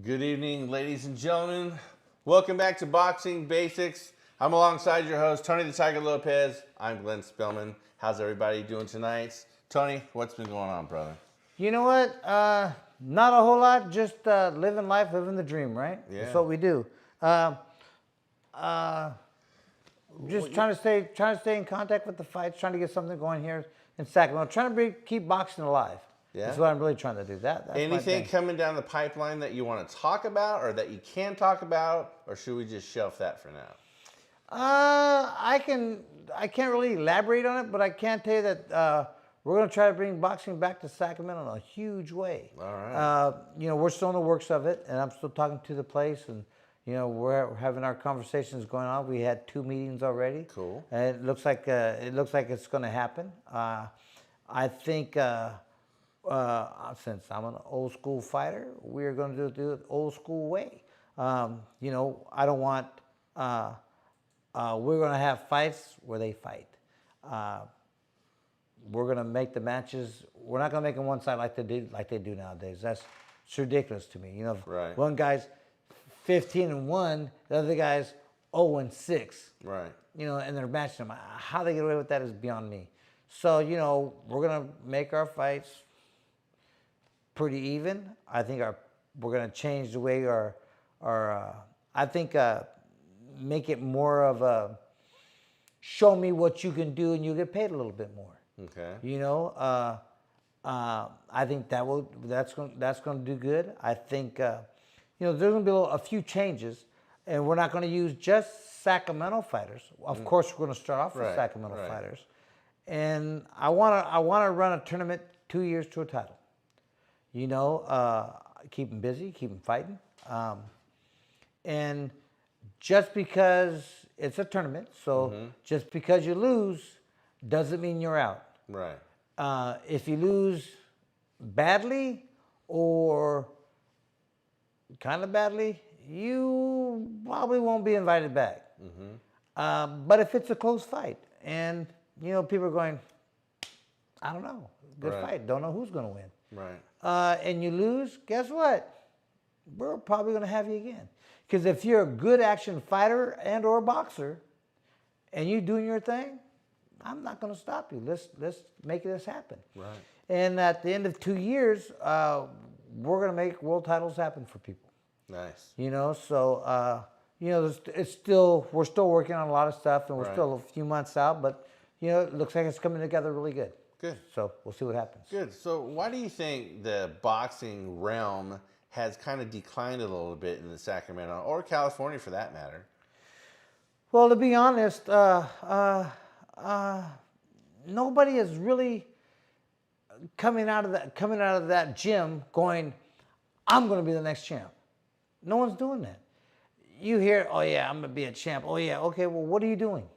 Good evening, ladies and gentlemen. Welcome back to Boxing Basics. I'm alongside your host, Tony the Tiger Lopez. I'm Glenn Spillman. How's everybody doing tonight? Tony, what's been going on, brother? You know what? Not a whole lot. Just living life, living the dream, right? Yeah. That's what we do. Just trying to stay in contact with the fights, trying to get something going here in Sacramento, trying to keep boxing alive. Yeah. That's what I'm really trying to do. That's anything coming down the pipeline that you want to talk about, or that you can talk about, or should we just shelf that for now? I can't really elaborate on it, but I can tell you that we're going to try to bring boxing back to Sacramento in a huge way. All right. We're still in the works of it, and I'm still talking to the place, and we're having our conversations going on. We had 2 meetings already. Cool. And it looks like it's going to happen. I think since I'm an old school fighter, we're going to do it old school way. I don't want. We're going to have fights where they fight. We're going to make the matches. We're not going to make them one side like they do nowadays. It's ridiculous to me. Right. One guy's 15-1, the other guy's 0-6. Right. And they're matching them. How they get away with that is beyond me. So we're going to make our fights pretty even. I think we're going to change the way make it more of a show me what you can do and you get paid a little bit more. Okay. I think that's going to do good. I think there's going to be a few changes, and we're not going to use just Sacramento fighters. Of course, we're going to start off with Sacramento fighters, and I want to run a tournament 2 years to a title. Keep them busy, keep them fighting, and just because it's a tournament, so just because you lose doesn't mean you're out. Right. If you lose badly or kind of badly, you probably won't be invited back. But if it's a close fight and, people are going, I don't know, good fight, don't know who's going to win. Right. And you lose, guess what? We're probably going to have you again. Because if you're a good action fighter and or boxer and you're doing your thing, I'm not going to stop you. Let's make this happen. Right. And at the end of 2 years, we're going to make world titles happen for people. Nice. So we're still working on a lot of stuff, and we're still a few months out, but it looks like it's coming together really good. Good. So we'll see what happens. Good. So why do you think the boxing realm has kind of declined a little bit in the Sacramento or California for that matter? Well, to be honest, nobody is really coming out of that gym going, I'm going to be the next champ. No one's doing that. You hear, oh yeah, I'm going to be a champ. Oh yeah, okay. Well, what are you doing?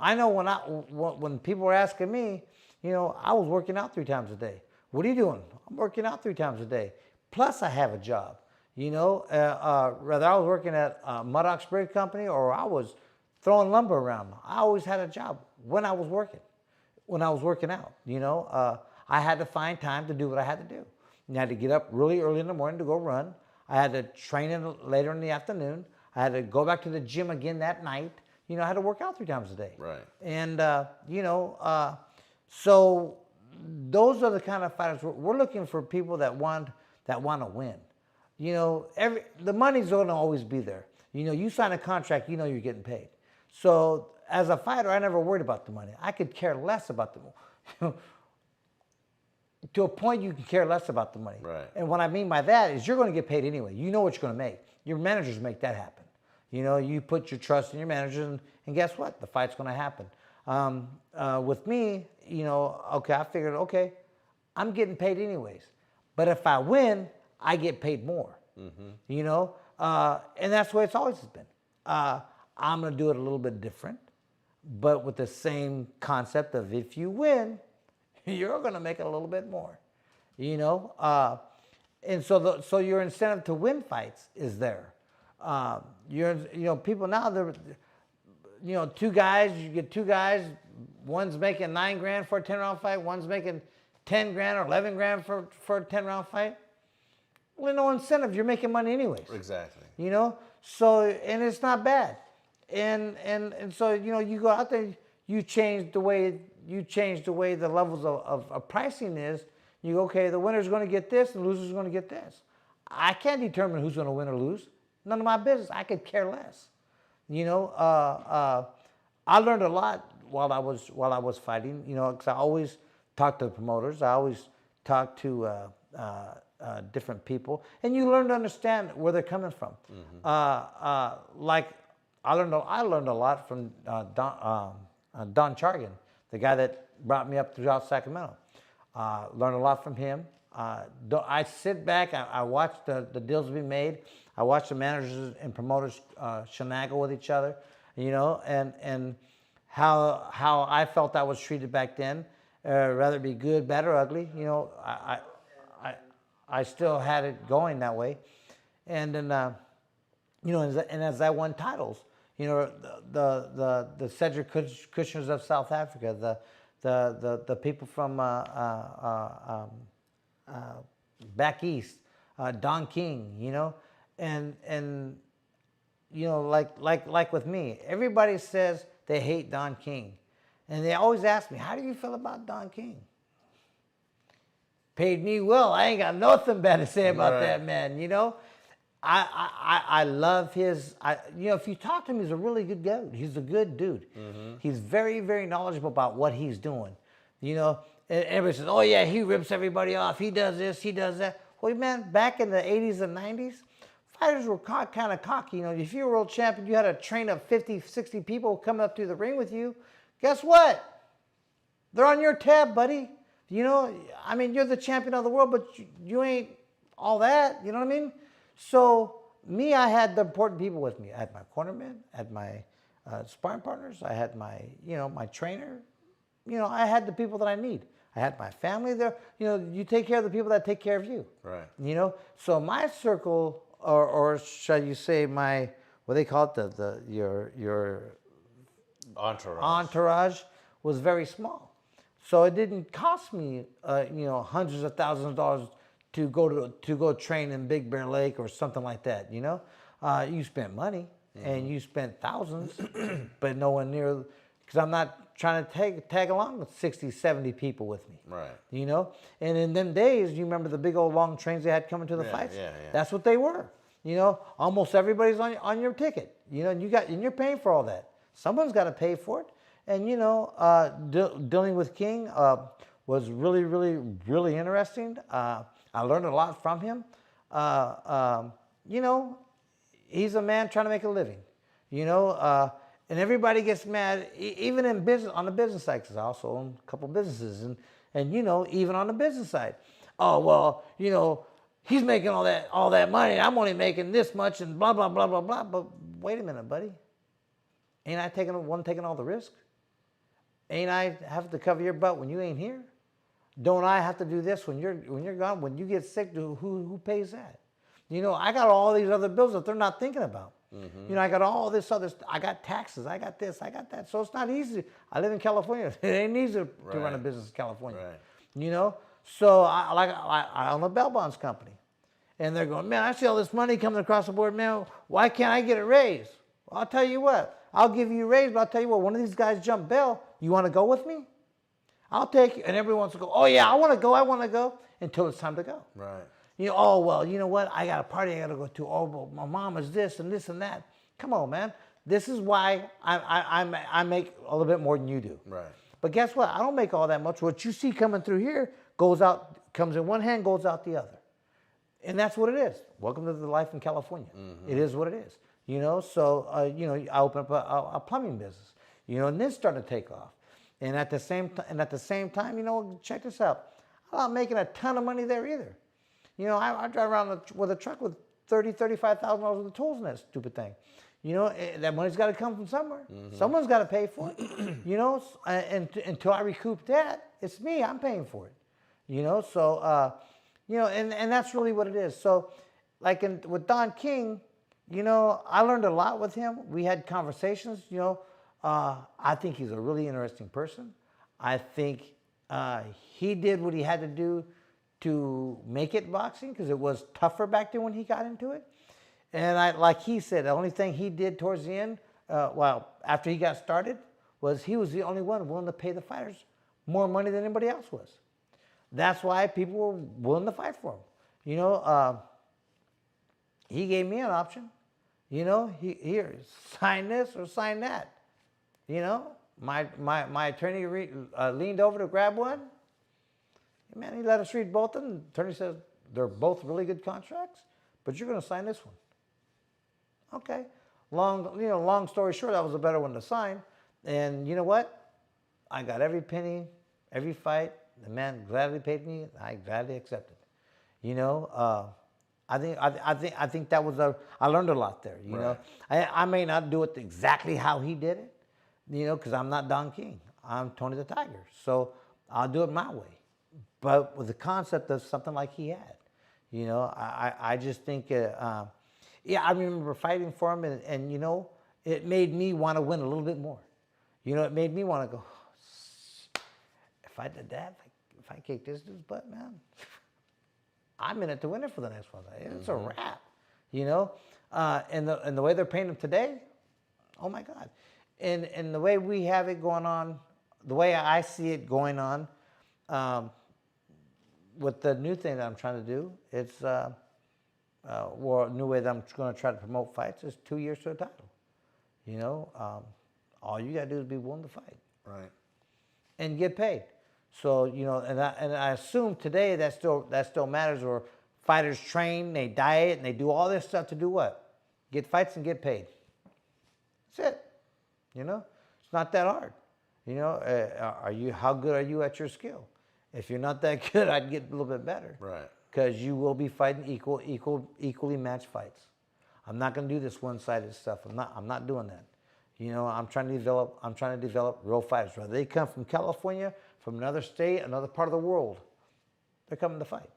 I know when people were asking me, I was working out 3 times a day. What are you doing? I'm working out 3 times a day. Plus, I have a job. Whether I was working at a Muddock's Brick Company or I was throwing lumber around, I always had a job when I was working out. I had to find time to do what I had to do. I had to get up really early in the morning to go run. I had to train later in the afternoon. I had to go back to the gym again that night. I had to work out 3 times a day. Right. And, so those are the kind of fighters. We're looking for people that want to win. The money's going to always be there. You sign a contract, you're getting paid. So as a fighter, I never worried about the money. I could care less about the money. To a point, you can care less about the money. Right. And what I mean by that is you're going to get paid anyway. You know what you're going to make. Your managers make that happen. You know, you put your trust in your managers, and guess what? The fight's going to happen. With me, you know, okay, I figured, okay, I'm getting paid anyways. But if I win, I get paid more. You know, and that's the way it's always been. I'm going to do it a little bit different, but with the same concept of if you win, you're going to make it a little bit more. You know, and so your incentive to win fights is there. You know, people now, they're, you know, you get two guys, one's making $9,000 for a 10-round fight, one's making $10,000 or $11,000 for a 10-round fight. Well, no incentive, you're making money anyways. Exactly. You know, so, and it's not bad. And so, you know, you go out there, you change the way the levels of pricing is. You go, okay, the winner's going to get this and the loser's going to get this. I can't determine who's going to win or lose. None of my business. I could care less. You know, I learned a lot while I was fighting. You know, because I always talk to the promoters. I always talk to different people, and you learn to understand where they're coming from. Like I learned a lot from Don Chargan, the guy that brought me up throughout Sacramento. Learned a lot from him. I sit back, I watch the deals be made. I watch the managers and promoters shenagle with each other, you know, and how I felt I was treated back then, whether it be good, bad, or ugly. You know, I still had it going that way, and then you know, and as I won titles, you know, the Cedric Kushners of South Africa, the people from back east, Don King, you know, and you know, like with me, everybody says they hate Don King, and they always ask me, how do you feel about Don King? Paid me well. I ain't got nothing bad to say about that man, you know. I love his, you know, if you talk to him, he's a really good guy. He's a good dude. He's very, very knowledgeable about what he's doing, you know. And everybody says, oh yeah, he rips everybody off. He does this, he does that. Well, man, back in the 80s and 90s, fighters were kind of cocky. You know, if you were a world champion, you had a train of 50, 60 people coming up through the ring with you. Guess what? They're on your tab, buddy. You know, I mean, you're the champion of the world, but you ain't all that. You know what I mean? So me, I had the important people with me. I had my cornerman, I had my sparring partners, I had my, you know, my trainer. You know, I had the people that I need. I had my family there. You know, you take care of the people that take care of you. Right. You know, so my circle, or shall you say my, what they call it, your entourage was very small. So it didn't cost me, you know, hundreds of thousands of dollars to go train in Big Bear Lake or something like that. You know, you spent money and you spent thousands, but no one near, because I'm not trying to tag along with 60, 70 people with me. Right. You know, and in them days, you remember the big old long trains they had coming to the fights. Yeah. That's what they were. You know, almost everybody's on your ticket. You know, and you're paying for all that. Someone's got to pay for it. And you know, dealing with King was really, really, really interesting. I learned a lot from him. You know, he's a man trying to make a living. You know, and everybody gets mad, even in business, on the business side, because I also own a couple businesses, and you know, even on the business side, oh well, you know, he's making all that money, and I'm only making this much, and blah blah blah blah blah. But wait a minute, buddy, ain't I taking all the risk? Ain't I have to cover your butt when you ain't here? Don't I have to do this when you're gone? When you get sick, who pays that? You know, I got all these other bills that they're not thinking about. You know, I got all this other, I got taxes, I got this, I got that. So it's not easy. I live in California. It ain't easy to run a business in California. Right. You know, so I own a bail bonds company, and they're going, man, I see all this money coming across the board, man. Why can't I get a raise? Well, I'll tell you what. I'll give you a raise, but I'll tell you what. One of these guys jumped bail. You want to go with me? I'll take you. And everyone wants to go, oh yeah, I want to go, until it's time to go. Right. You know, oh, well, you know what? I got a party I got to go to. Oh, well, my mom is this and this and that. Come on, man. This is why I make a little bit more than you do. Right. But guess what? I don't make all that much. What you see coming through here comes in one hand, goes out the other. And that's what it is. Welcome to the life in California. It is what it is. So I opened up a plumbing business. And this started to take off. And at the same time, check this out. I'm not making a ton of money there either. I drive around with a truck with $35,000 worth of tools in that stupid thing. That money's got to come from somewhere. Someone's got to pay for it. And until I recoup that, it's me. I'm paying for it. And that's really what it is. So, like with Don King, I learned a lot with him. We had conversations. I think he's a really interesting person. I think he did what he had to do to make it boxing because it was tougher back then when he got into it. And like he said, the only thing he did towards the end, after he got started, was he was the only one willing to pay the fighters more money than anybody else was. That's why people were willing to fight for him. He gave me an option. Here, sign this or sign that. My attorney leaned over to grab one. Man, he let us read both of them. The attorney says they're both really good contracts, but you're going to sign this one. Okay. Long story short, that was a better one to sign. And you know what? I got every penny, every fight. The man gladly paid me. I gladly accepted. I think that was I learned a lot there. I may not do it exactly how he did it, because I'm not Don King. I'm Tony the Tiger. So I'll do it my way. But with the concept of something like he had, I just think, I remember fighting for him, and it made me want to win a little bit more. It made me want to go, if I did that, if I kicked this dude's butt, man, I'm in it to win it for the next one. It's a wrap, and the way they're paying him today, oh my God. And the way we have it going on, the way I see it going on, with the new thing that I'm trying to do, it's a new way that I'm going to try to promote fights is 2 years to a title. All you got to do is be willing to fight, right, and get paid. So and I assume today that still matters. Or fighters train, they diet, and they do all this stuff to do what? Get fights and get paid. That's it. It's not that hard. How good are you at your skill? If you're not that good, I'd get a little bit better. right. Because you will be fighting equally matched fights. I'm not going to do this one-sided stuff. I'm not doing that. I'm trying to develop real fighters. Whether they come from California, from another state, another part of the world, they're coming to fight.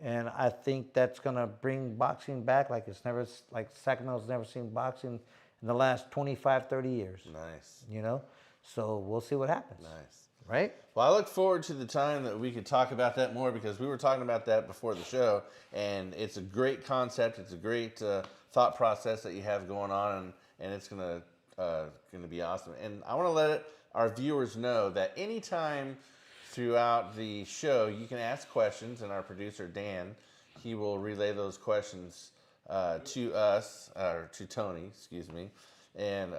And I think that's going to bring boxing back like Sacramento's never seen boxing in the last 25, 30 years. Nice. So we'll see what happens. Nice. Right? Well, I look forward to the time that we could talk about that more, because we were talking about that before the show, and it's a great concept. It's a great thought process that you have going on, and it's gonna be awesome. And I want to let our viewers know that anytime throughout the show you can ask questions, and our producer Dan, he will relay those questions to us, or to Tony, excuse me, and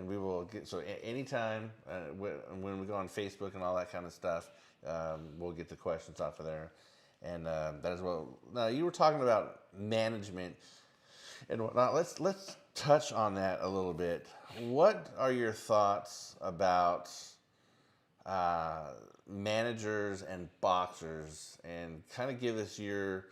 we will get, so anytime when we go on Facebook and all that kind of stuff, we'll get the questions off of there. And that as well. Now, you were talking about management and whatnot. Let's touch on that a little bit. What are your thoughts about managers and boxers, and kind of give us your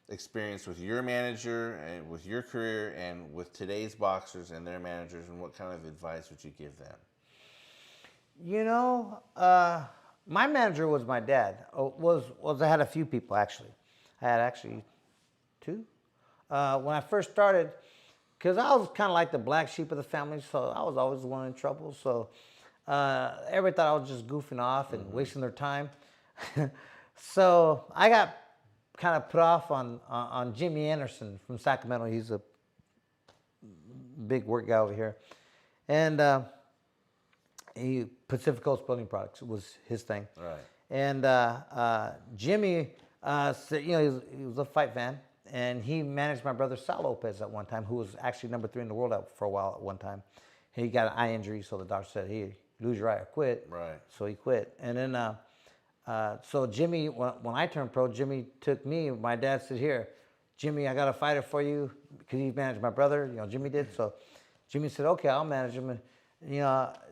experience with your manager and with your career and with today's boxers and their managers, and what kind of advice would you give them? My manager was my dad. I had a few people actually. I had actually two. When I first started, because I was kind of like the black sheep of the family, so I was always the one in trouble. So everybody thought I was just goofing off and wasting their time. So I got kind of put off on Jimmy Anderson from Sacramento. He's a big work guy over here, and he Pacific Coast Building Products was his thing. Right. And Jimmy said, he was a fight fan, and he managed my brother Sal Lopez at one time, who was actually number 3 in the world for a while at one time. He got an eye injury, so the doctor said, "Hey, lose your eye or quit." Right. So he quit, and then So Jimmy, when I turned pro, Jimmy took me. My dad said, "Here, Jimmy, I got a fighter for you," because he managed my brother. Jimmy did. So Jimmy said, "Okay, I'll manage him." And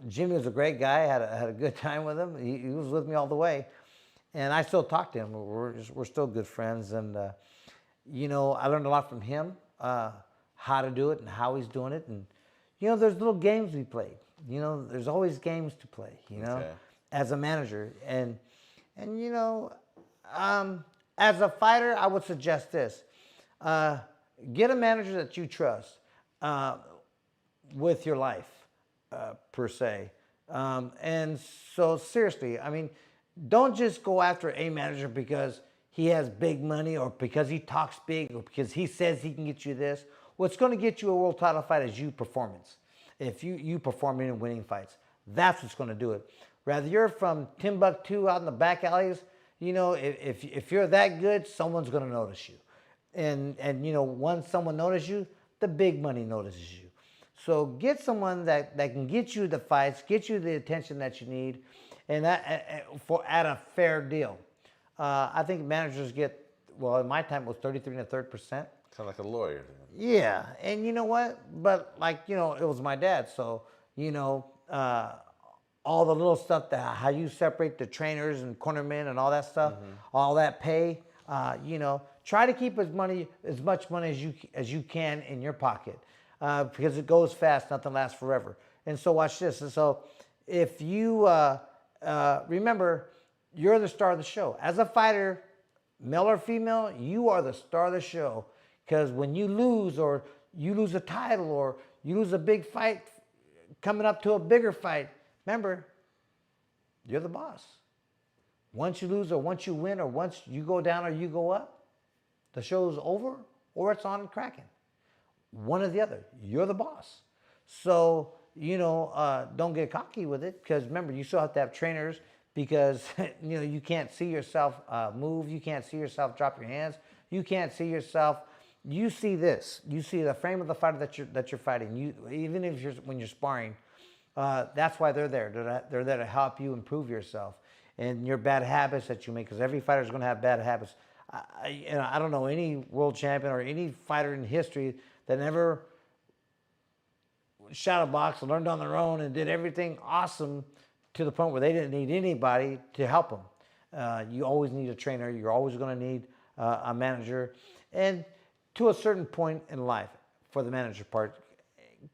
Jimmy was a great guy. I had a good time with him. He was with me all the way, and I still talk to him. We're still good friends, and I learned a lot from him, how to do it and how he's doing it. And there's little games we played. There's always games to play. Okay. As a manager, and as a fighter, I would suggest this: get a manager that you trust with your life, per se. And so, seriously, I mean, don't just go after a manager because he has big money or because he talks big or because he says he can get you this. What's going to get you a world title fight is you performance. If you performing and winning fights, that's what's going to do it. Rather you're from Timbuktu out in the back alleys, if you're that good, someone's going to notice you. And once someone notices you, the big money notices you. So get someone that can get you the fights, get you the attention that you need, and at a fair deal. I think managers get, well, in my time it was 33 1/3%. Kind of like a lawyer. Yeah, and you know what? But it was my dad, so all the little stuff, how you separate the trainers and cornermen and all that stuff, all that pay, try to keep as much money as you can in your pocket, because it goes fast, nothing lasts forever. And so watch this. And so if you remember, you're the star of the show. As a fighter, male or female, you are the star of the show. Because when you lose, or you lose a title, or you lose a big fight coming up to a bigger fight, remember, you're the boss. Once you lose, or once you win, or once you go down or you go up, the show's over or it's on and cracking. One or the other. You're the boss. So, don't get cocky with it, because remember, you still have to have trainers, because you can't see yourself move. You can't see yourself drop your hands. You can't see yourself. You see this. You see the frame of the fighter that you're fighting. Even when you're sparring, that's why they're there. They're there to help you improve yourself and your bad habits that you make, because every fighter is going to have bad habits. I don't know any world champion or any fighter in history that never shadow boxed and learned on their own and did everything awesome to the point where they didn't need anybody to help them. You always need a trainer. You're always going to need a manager. And to a certain point in life, for the manager part,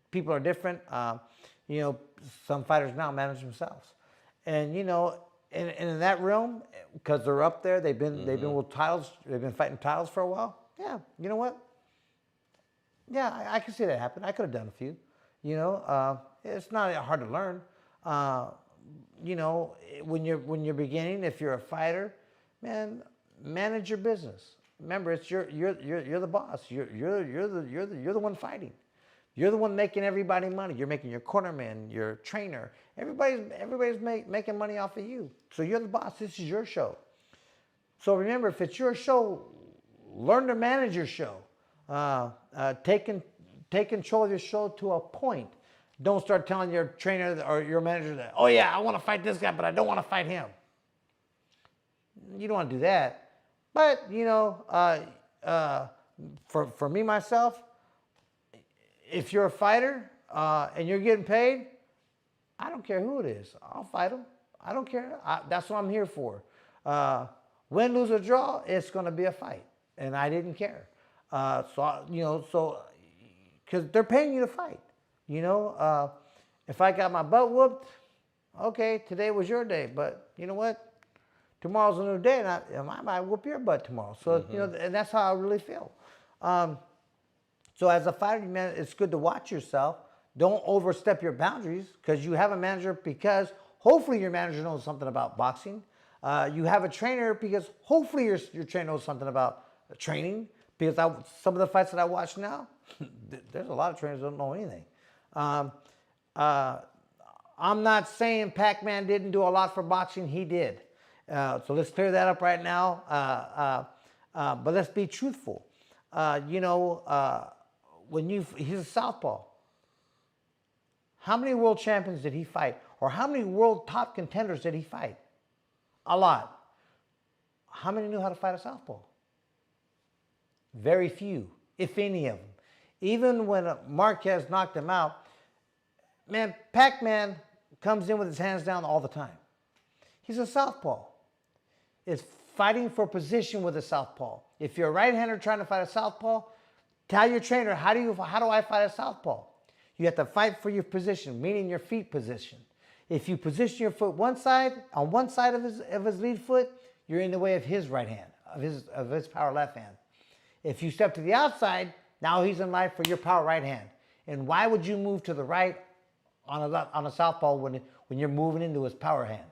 people are different. Some fighters now manage themselves. And, in that realm, because they're up there, they've been with titles, they've been fighting titles for a while. Yeah, you know what? Yeah, I can see that happen. I could have done a few. It's not hard to learn. When you're beginning, if you're a fighter, man, manage your business. Remember, it's you're the boss. You're the one fighting. You're the one making everybody money. You're making your cornerman, your trainer. Everybody's making money off of you. So you're the boss. This is your show. So remember, if it's your show, learn to manage your show. Take control of your show to a point. Don't start telling your trainer or your manager that, oh yeah, I want to fight this guy, but I don't want to fight him. You don't want to do that. But, for me, myself, if you're a fighter and you're getting paid, I don't care who it is. I'll fight them. I don't care. That's what I'm here for. Win, lose, or draw, it's going to be a fight. And I didn't care. So because they're paying you to fight. If I got my butt whooped, okay, today was your day. But you know what? Tomorrow's a new day, and I might whoop your butt tomorrow. So, and that's how I really feel. So as a fighter, man, it's good to watch yourself. Don't overstep your boundaries, because you have a manager, because hopefully your manager knows something about boxing. You have a trainer because hopefully your trainer knows something about training, because some of the fights that I watch now, there's a lot of trainers that don't know anything. I'm not saying Pac-Man didn't do a lot for boxing. He did. So let's clear that up right now. But let's be truthful. He's a southpaw. How many world champions did he fight? Or how many world top contenders did he fight? A lot. how many knew how to fight a southpaw? Very few, if any of them. Even when Marquez knocked him out, man, Pac-Man comes in with his hands down all the time. He's a southpaw. It's fighting for position with a southpaw. If you're a right-hander trying to fight a southpaw, tell your trainer, how do I fight a southpaw? You have to fight for your position, meaning your feet position. If you position your foot on one side of his lead foot, you're in the way of his right hand, of his power left hand. If you step to the outside, now he's in line for your power right hand. And why would you move to the right on a southpaw when you're moving into his power hand?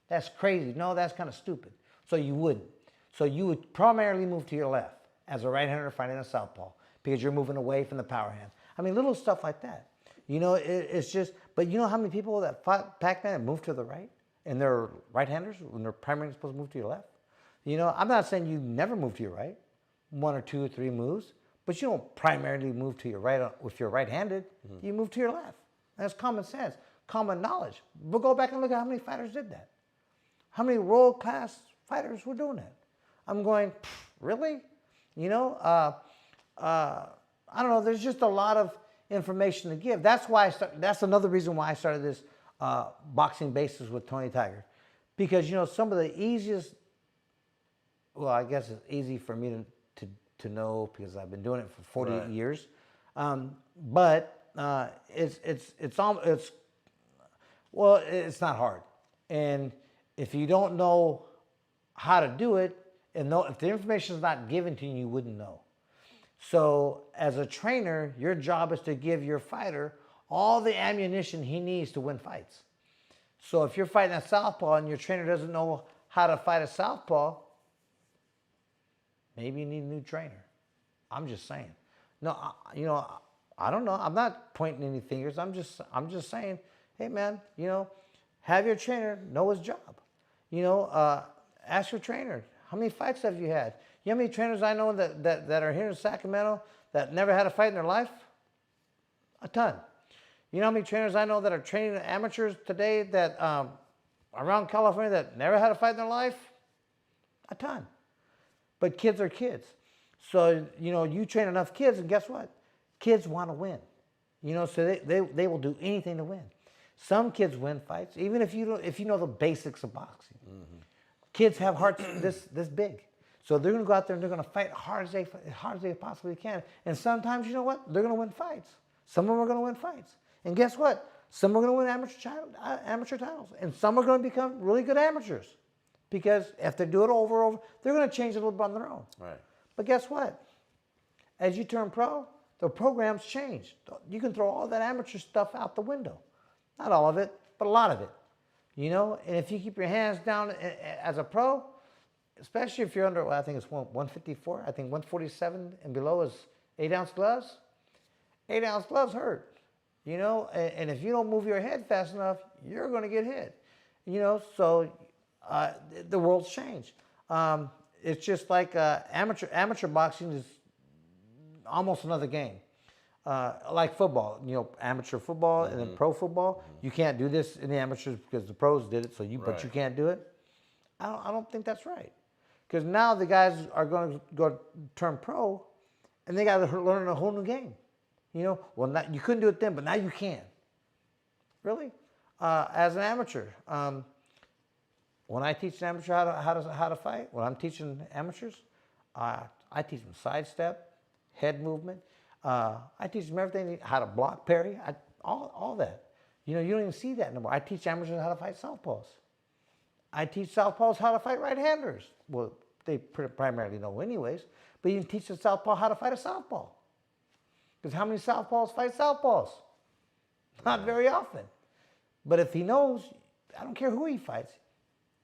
That's crazy. No, that's kind of stupid. So you wouldn't. So you would primarily move to your left as a right-hander fighting a southpaw because you're moving away from the power hand. I mean, little stuff like that. You know, it's just, but you know how many people that fought Pac-Man move to the right and they're right-handers when they're primarily supposed to move to your left? You know, I'm not saying you never move to your right, 1 or 2 or 3 moves, but you don't primarily move to your right if you're right-handed. Mm-hmm. You move to your left. That's common sense, common knowledge. But go back and look at how many fighters did that. How many world-class fighters were doing that? I'm going, really? You know, I don't know. There's just a lot of information to give. That's why that's another reason why I started this boxing basics with Tony Tiger, because you know some of the easiest. Well, I guess it's easy for me to know because I've been doing it for 48 years, but it's not hard, and if you don't know how to do it, and if the information is not given to you, you wouldn't know. So as a trainer, your job is to give your fighter all the ammunition he needs to win fights. So if you're fighting a southpaw and your trainer doesn't know how to fight a southpaw, maybe you need a new trainer. I'm just saying. No, you know, I don't know. I'm not pointing any fingers. I'm just saying, hey man, you know, have your trainer know his job. You know, ask your trainer, how many fights have you had? You know how many trainers I know that are here in Sacramento that never had a fight in their life? A ton. You know how many trainers I know that are training amateurs today that around California that never had a fight in their life? A ton. But kids are kids. So, you know, you train enough kids and guess what? Kids want to win. You know, so they will do anything to win. Some kids win fights, even if you know the basics of boxing. Mm-hmm. Kids have hearts this big. So they're going to go out there and they're going to fight hard as they possibly can. And sometimes, you know what? They're going to win fights. Some of them are going to win fights. And guess what? Some are going to win amateur titles. And some are going to become really good amateurs. Because if they do it over, they're going to change a little bit on their own. Right. But guess what? As you turn pro, the programs change. You can throw all that amateur stuff out the window. Not all of it, but a lot of it. You know, and if you keep your hands down as a pro, especially if you're under, well, I think it's 154. I think 147 and below is 8-ounce gloves. 8-ounce gloves hurt, you know. And if you don't move your head fast enough, you're going to get hit. You know, so the world's changed. It's just like amateur boxing is almost another game. Like football, you know, amateur football and then pro football. You can't do this in the amateurs because the pros did it. But you can't do it. I don't think that's right. Because now the guys are going to go turn pro, and they got to learn a whole new game. You know, well, you couldn't do it then, but now you can. Really, as an amateur, when I teach an amateur how to fight, when I'm teaching amateurs, I teach them sidestep, head movement. I teach them everything, how to block, parry, all that. You know, you don't even see that anymore. I teach amateurs how to fight southpaws. I teach southpaws how to fight right-handers. Well, they primarily know anyways, but you can teach a southpaw how to fight a southpaw. Because how many southpaws fight southpaws? Not very often. But if he knows, I don't care who he fights,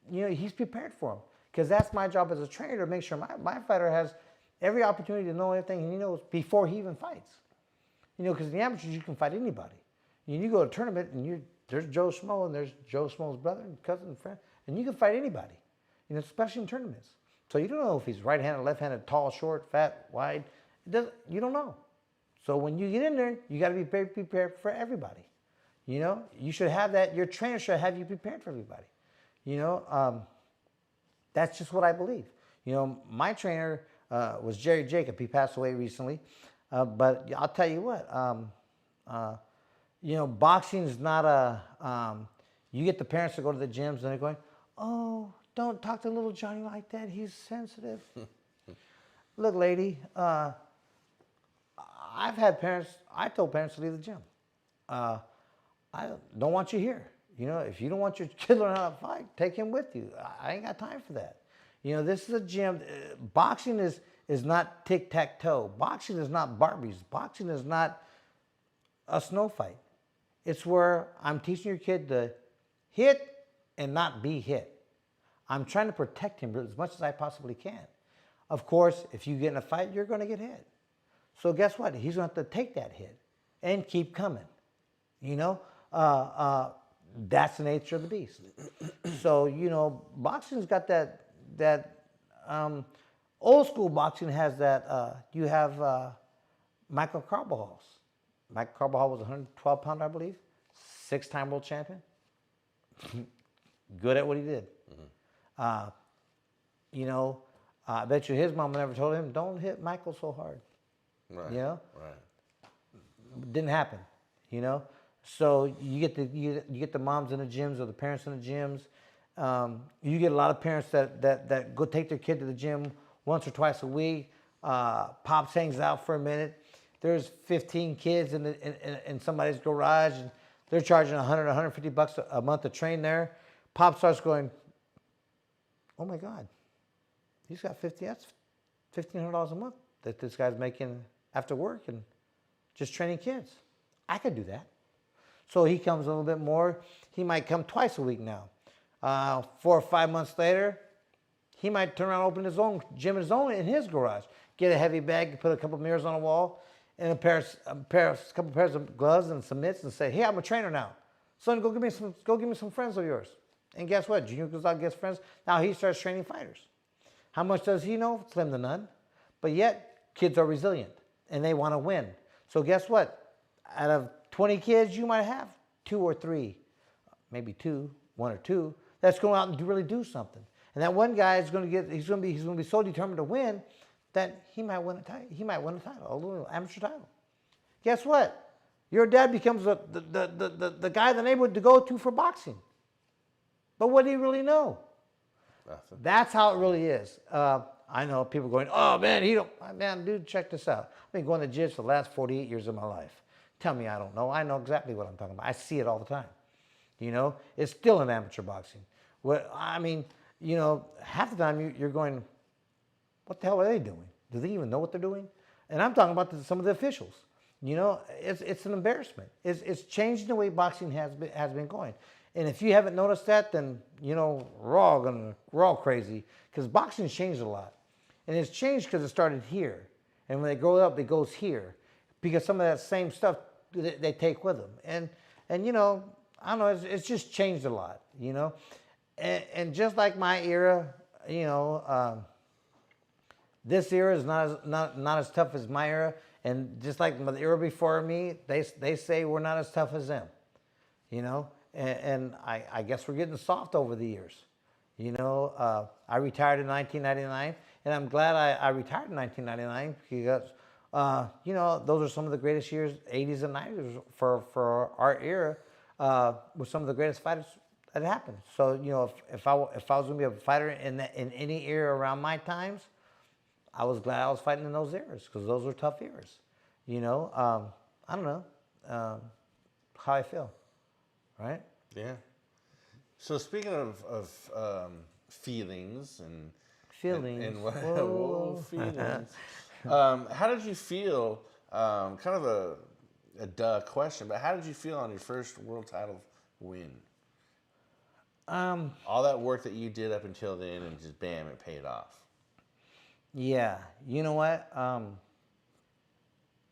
you know, he's prepared for him. Because that's my job as a trainer, to make sure my fighter has every opportunity to know everything he knows before he even fights. You know, because in the amateurs, you can fight anybody. You go to a tournament, and there's Joe Schmo, and there's Joe Schmo's brother and cousin and friend, and you can fight anybody, you know, especially in tournaments. So you don't know if he's right-handed, left-handed, tall, short, fat, wide. You don't know. So when you get in there, you got to be very prepared for everybody. You know, you should have that. Your trainer should have you prepared for everybody. You know, that's just what I believe. You know, my trainer was Jerry Jacob. He passed away recently. But I'll tell you what, you know, boxing is not you get the parents to go to the gyms and they're going, oh, don't talk to little Johnny like that. He's sensitive. Look, lady, I've had parents, I told parents to leave the gym. I don't want you here. You know, if you don't want your kid to learn how to fight, take him with you. I ain't got time for that. You know, this is a gym. Boxing is not tic-tac-toe. Boxing is not Barbies. Boxing is not a snow fight. It's where I'm teaching your kid to hit and not be hit. I'm trying to protect him as much as I possibly can. Of course, if you get in a fight, you're going to get hit. So guess what? He's going to have to take that hit and keep coming. You know, that's the nature of the beast. So, you know, boxing's got that old school boxing has that, you have Michael Carbajal. Michael Carbajal was 112 pounder, I believe, 6-time world champion. Good at what he did. Mm-hmm. You know, I bet you his mama never told him, don't hit Michael so hard. Right. You know? Right. Didn't happen, you know? So you get the moms in the gyms or the parents in the gyms. You get a lot of parents that go take their kid to the gym once or twice a week. Pops hangs out for a minute. There's 15 kids in somebody's garage, and they're charging $100, $150 a month to train there. Pop starts going, oh my God, he's got that's $1,500 a month that this guy's making after work and just training kids. I could do that. So he comes a little bit more. He might come twice a week now. 4 or 5 months later, he might turn around and open his own gym in his garage. Get a heavy bag, put a couple mirrors on the wall, and a couple pairs of gloves and some mitts, and say, "Hey, I'm a trainer now. Son, go give me some friends of yours." And guess what? Junior goes out, gets friends. Now he starts training fighters. How much does he know? Slim to none. But yet, kids are resilient and they want to win. So guess what? Out of 20 kids, you might have 2 or 3, maybe 1 or 2, that's going out and really do something. And that one guy is going to be so determined to win that he might win a title. He might win a title, a little amateur title. Guess what? Your dad becomes the guy in the neighborhood to go to for boxing. But what do you really know? Nothing. That's how it really is. I know people going, oh man, man, dude, check this out. I've been going to gyms for the last 48 years of my life. Tell me I don't know. I know exactly what I'm talking about. I see it all the time. You know, it's still an amateur boxing. I mean, you know, half the time you're going, what the hell are they doing? Do they even know what they're doing? And I'm talking about some of the officials. You know, it's an embarrassment. It's changing the way boxing has been going. And if you haven't noticed that, then, you know, we're all crazy, because boxing's changed a lot. And it's changed because it started here. And when they grow up, it goes here, because some of that same stuff they take with them. And you know, I don't know, it's just changed a lot, you know. And just like my era, you know, this era is not as tough as my era. And just like the era before me, they say we're not as tough as them, you know. And I guess we're getting soft over the years. You know, I retired in 1999, and I'm glad I retired in 1999 because, you know, those are some of the greatest years, 80s and 90s for our era, with some of the greatest fighters that happened. So, you know, if I was going to be a fighter in any era around my times, I was glad I was fighting in those eras, because those were tough eras. You know, I don't know how I feel. Right? Yeah. So speaking of feelings and Whoa. feelings. How did you feel? Kind of a duh question, but how did you feel on your first world title win? All that work that you did up until then, and just bam, it paid off. Yeah. You know what?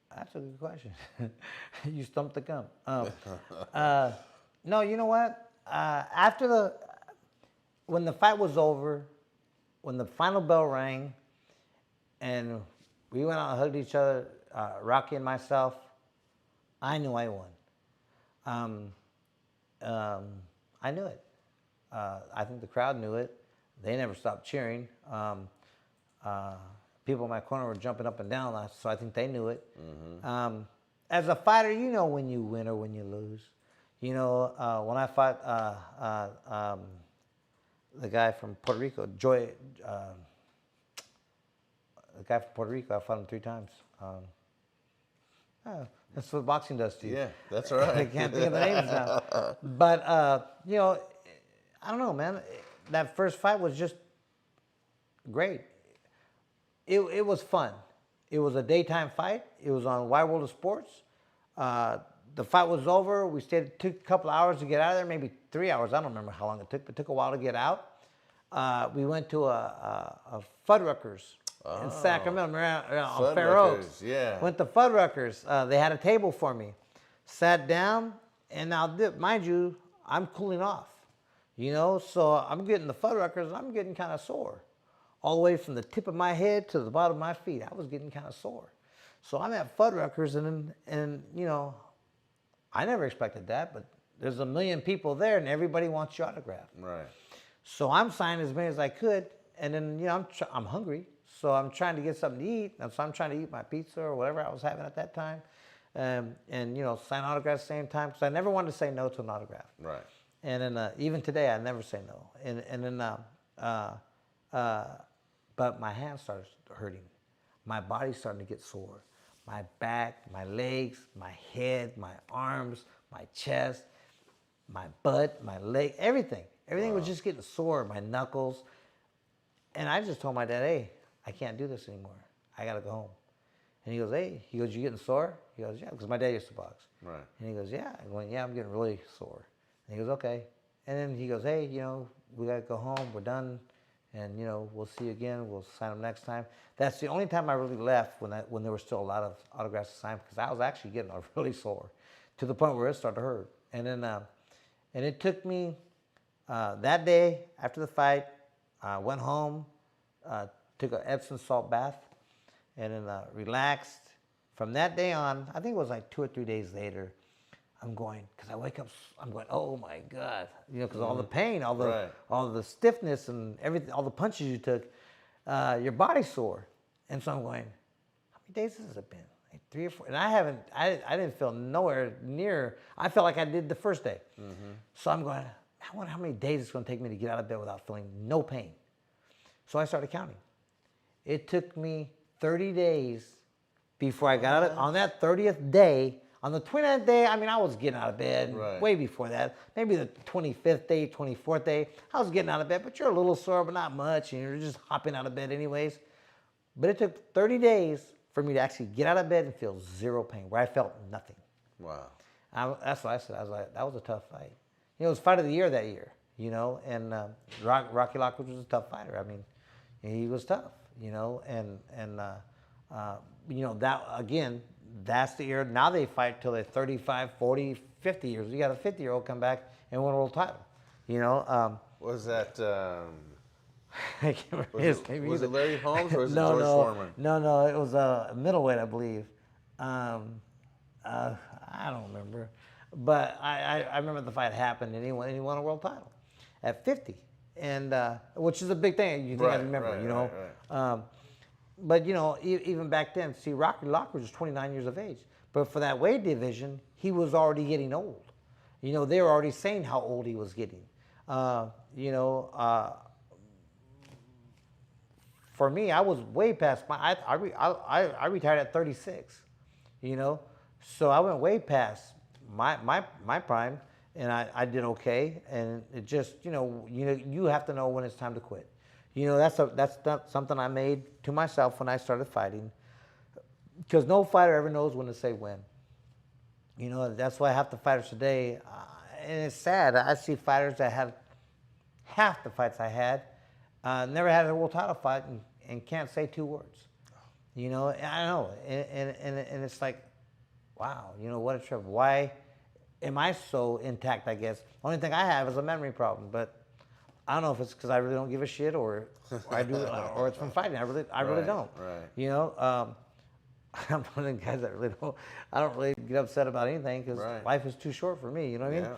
That's a good question. You stumped the gum. No, you know what? When the fight was over, when the final bell rang, and we went out and hugged each other, Rocky and myself, I knew I won. I knew it. I think the crowd knew it. They never stopped cheering. people in my corner were jumping up and down, so I think they knew it. As a fighter, you know when you win or when you lose. You know, when I fought the guy from Puerto Rico, the guy from Puerto Rico, I fought him 3 times. That's what boxing does to you. Yeah, that's all right. I can't think of the names now. But, you know, I don't know, man. That first fight was just great. It was fun. It was a daytime fight. It was on Wide World of Sports. The fight was over. We stayed. It took a couple hours to get out of there, maybe 3 hours. I don't remember how long it took, but it took a while to get out. We went to a Fuddruckers in Sacramento, on Fair Oaks. Yeah. Went to Fuddruckers. They had a table for me. Sat down, and now, mind you, I'm cooling off. You know, so I'm getting the Fuddruckers, and I'm getting kind of sore. All the way from the tip of my head to the bottom of my feet, I was getting kind of sore. So I'm at Fuddruckers, and you know, I never expected that, but there's a million people there, and everybody wants your autograph. Right. So I'm signing as many as I could, and then, you know, I'm hungry, so I'm trying to get something to eat, and so I'm trying to eat my pizza or whatever I was having at that time, and you know, sign autographs at the same time, because I never wanted to say no to an autograph. Right. And then even today, I never say no. And then, but my hands started hurting. My body's starting to get sore. My back, my legs, my head, my arms, my chest, my butt, my leg, everything. Everything was just getting sore, my knuckles. And I just told my dad, hey, I can't do this anymore. I got to go home. And he goes, hey, you getting sore? He goes, yeah, because my dad used to box. Right. And he goes, yeah. I went, yeah, I'm getting really sore. And he goes, okay. And then he goes, hey, you know, we got to go home. We're done. And, you know, we'll see you again. We'll sign them next time. That's the only time I really left when there were still a lot of autographs to sign, because I was actually getting really sore to the point where it started to hurt. And then, and it took me that day after the fight, I went home, took an Epsom salt bath, and then relaxed. From that day on, I think it was like 2 or 3 days later, I'm going, because I wake up, I'm going, oh my God, you know, because all the pain, all the stiffness and everything, all the punches you took, your body's sore. And so I'm going, how many days has it been? Like 3 or 4, and I didn't feel nowhere near, I felt like I did the first day. So I'm going, I wonder how many days it's going to take me to get out of bed without feeling no pain. So I started counting. It took me 30 days before I got out of, on that 30th day. On the 29th day, I mean, I was getting out of bed way before that. Maybe the 25th day, 24th day, I was getting out of bed, but you're a little sore, but not much, and you're just hopping out of bed anyways. But it took 30 days for me to actually get out of bed and feel zero pain, where I felt nothing. Wow. That's what I said. I was like, that was a tough fight. You know, it was fight of the year that year, you know, and Rocky Lockwood was a tough fighter. I mean, he was tough, you know, and you know, that, again, that's the era. Now they fight till they're 35, 40, 50 years. You got a 50-year-old come back and win a world title, you know. Was that, I can't remember his name was either. it Larry Holmes or was it George Foreman? No, it was a middleweight, I believe. I don't remember. But I remember the fight happened, and he won a world title at 50, and which is a big thing. You think I remember, you know. Right. But, you know, even back then, see, Rocky Lockwood was 29 years of age. But for that weight division, he was already getting old. You know, they were already saying how old he was getting. You know, for me, I was way past I retired at 36, you know. So I went way past my prime, and I did okay. And it just, you have to know when it's time to quit. You know, that's not something I made to myself when I started fighting, because no fighter ever knows when to say when. You know, that's why half the fighters today, and it's sad, I see fighters that had half the fights I had, never had a world title fight and can't say 2 words. You know, I know, and it's like, wow, you know, what a trip. Why am I so intact, I guess? Only thing I have is a memory problem, but I don't know if it's because I really don't give a shit, or I do, or it's from fighting. I really don't. Right. You know, I'm one of the guys that I don't really get upset about anything, because life is too short for me. You know what I mean?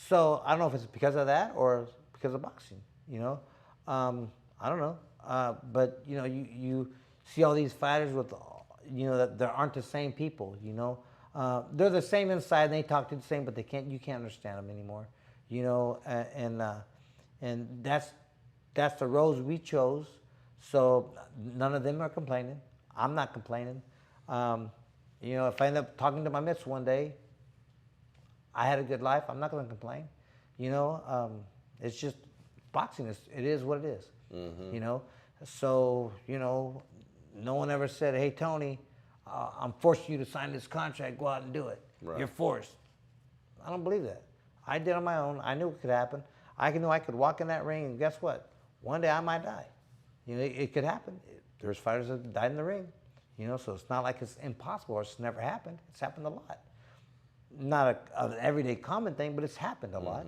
So I don't know if it's because of that or because of boxing. You know, I don't know. But you see all these fighters with, that there aren't the same people. They're the same inside, and they talk to the same, but you can't understand them anymore. And that's the roads we chose. So none of them are complaining. I'm not complaining. If I end up talking to my mitts one day, I had a good life. I'm not going to complain. It's just boxing. It is what it is. Mm-hmm. So no one ever said, "Hey Tony, I'm forcing you to sign this contract. Go out and do it. Right. You're forced." I don't believe that. I did on my own. I knew it could happen. I knew I could walk in that ring, and guess what? One day I might die. It could happen. There's fighters that died in the ring. So it's not like it's impossible or it's never happened. It's happened a lot. Not an everyday common thing, but it's happened a lot.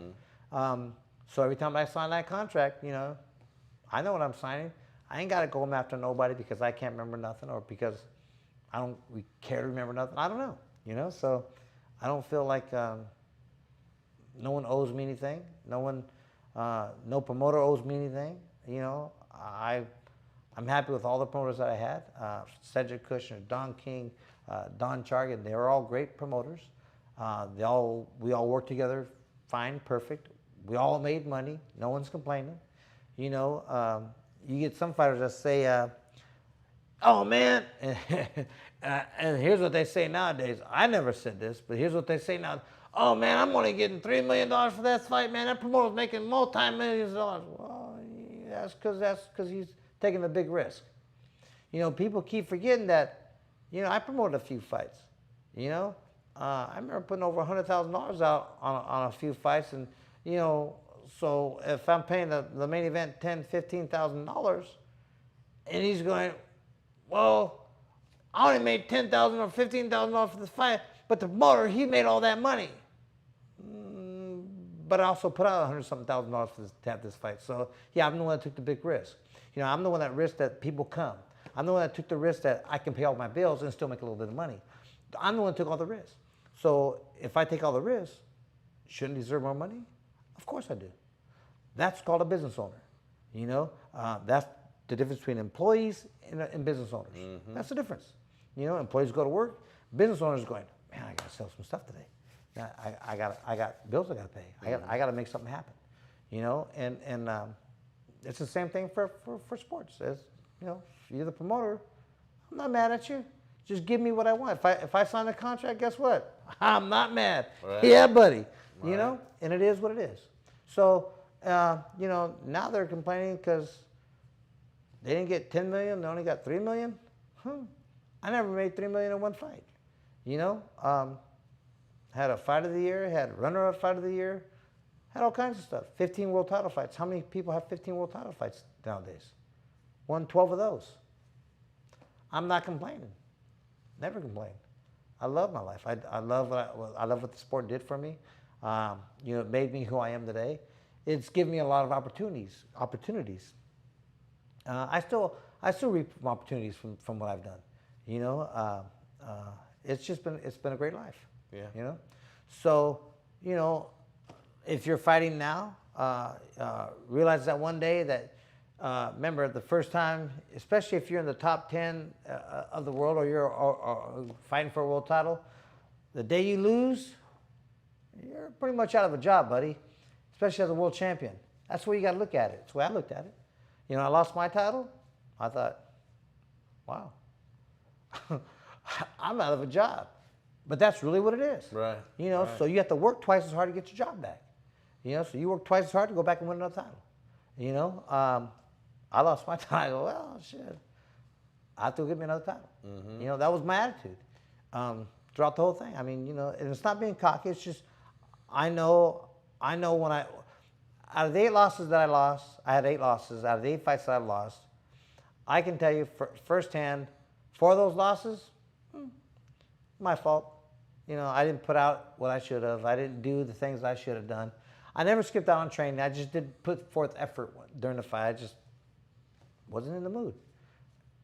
So every time I sign that contract, I know what I'm signing. I ain't got to go after nobody because I can't remember nothing or because we care to remember nothing. I don't know, So I don't feel like no one owes me anything. No promoter owes me anything. I'm happy with all the promoters that I had. Cedric Kushner, Don King, Don Chargan, they were all great promoters. We all worked together fine, perfect. We all made money. No one's complaining. You get some fighters that say, "Oh man," and here's what they say nowadays. I never said this, but here's what they say now. "Oh man, I'm only getting $3 million for that fight, man. That promoter's making multi-millions of dollars." Well, that's because he's taking a big risk. People keep forgetting that. I promoted a few fights. I remember putting over $100,000 out on a few fights, and so if I'm paying the main event $10,000, $15,000, and he's going, "Well, I only made $10,000 or $15,000 for this fight, but the promoter, he made all that money. But I also put out $100,000 to have this fight." So yeah, I'm the one that took the big risk. I'm the one that risked that people come. I'm the one that took the risk that I can pay all my bills and still make a little bit of money. I'm the one that took all the risks. So if I take all the risks, shouldn't I deserve more money? Of course I do. That's called a business owner. That's the difference between employees and business owners. Mm-hmm. That's the difference. Employees go to work. Business owners are going, "Man, I got to sell some stuff today. I got bills I got to pay. Mm-hmm. I got to make something happen." And it's the same thing for sports. As you're the promoter, I'm not mad at you. Just give me what I want. If I sign a contract, guess what? I'm not mad. Right. Yeah, buddy. Right. And it is what it is. So now they're complaining because they didn't get $10 million. They only got $3 million. I never made $3 million in one fight. Had a fight of the year. Had runner-up fight of the year. Had all kinds of stuff. 15 world title fights. How many people have 15 world title fights nowadays? Won 12 of those. I'm not complaining. Never complained. I love my life. I love what the sport did for me. It made me who I am today. It's given me a lot of opportunities. I still reap opportunities from what I've done. It's been a great life. Yeah. So if you're fighting now, realize that one day that. Remember, the first time, especially if you're in the top 10 of the world or you're or fighting for a world title, the day you lose, you're pretty much out of a job, buddy, especially as a world champion. That's the way you got to look at it. That's the way I looked at it. I lost my title. I thought, wow, I'm out of a job. But that's really what it is. Right. Right. So you have to work twice as hard to get your job back. So you work twice as hard to go back and win another title. I lost my title. Well, shit. I have to get me another title. Mm-hmm. That was my attitude throughout the whole thing. I mean, and it's not being cocky. It's just I know when out of the 8 losses that I lost, I had 8 losses. Out of the 8 fights that I lost, I can tell you firsthand, 4 of those losses, my fault. I didn't put out what I should have. I didn't do the things I should have done. I never skipped out on training. I just did put forth effort during the fight. I just wasn't in the mood,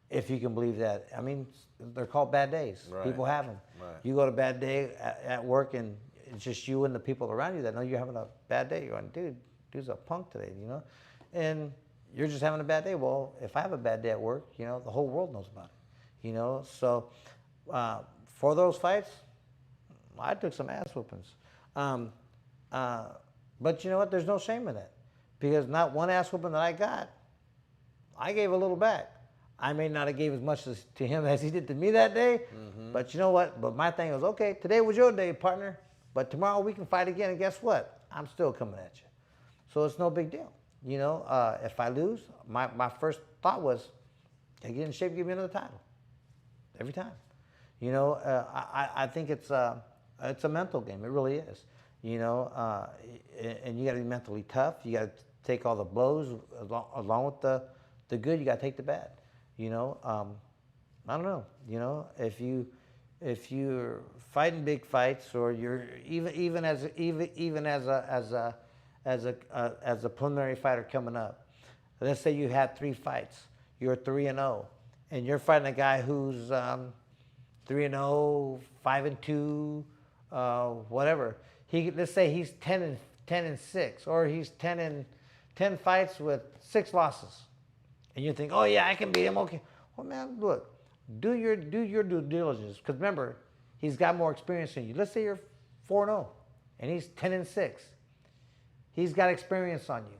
if you can believe that. I mean, they're called bad days. Right. People have them. Right. You go to a bad day at work, and it's just you and the people around you that know you're having a bad day. You're going, dude's a punk today, And you're just having a bad day. Well, if I have a bad day at work, you know, the whole world knows about it. You know, so for those fights, I took some ass whoopings. Um, but you know what? There's no shame in it, because not one ass whooping that I got, I gave a little back. I may not have gave as much to him as he did to me that day, but you know what? But my thing was, okay, today was your day, partner, but tomorrow we can fight again, and guess what? I'm still coming at you. So it's no big deal. You know, if I lose, my first thought was, get in shape, give me another title. Every time. You know, I think it's a mental game. It really is. You know, and you got to be mentally tough. You got to take all the blows along with the good. You got to take the bad. You know, I don't know. You know, if you're fighting big fights, or you're even as a preliminary fighter coming up, let's say you had 3 fights, you're 3-0, and you're fighting a guy who's 3-0, 5-2, whatever. Let's say he's 10-6, or he's 10 fights with 6 losses, and you think, oh yeah, I can beat him. Okay, well man, look, do your due diligence, because remember, he's got more experience than you. Let's say you're 4-0, and he's 10-6. He's got experience on you,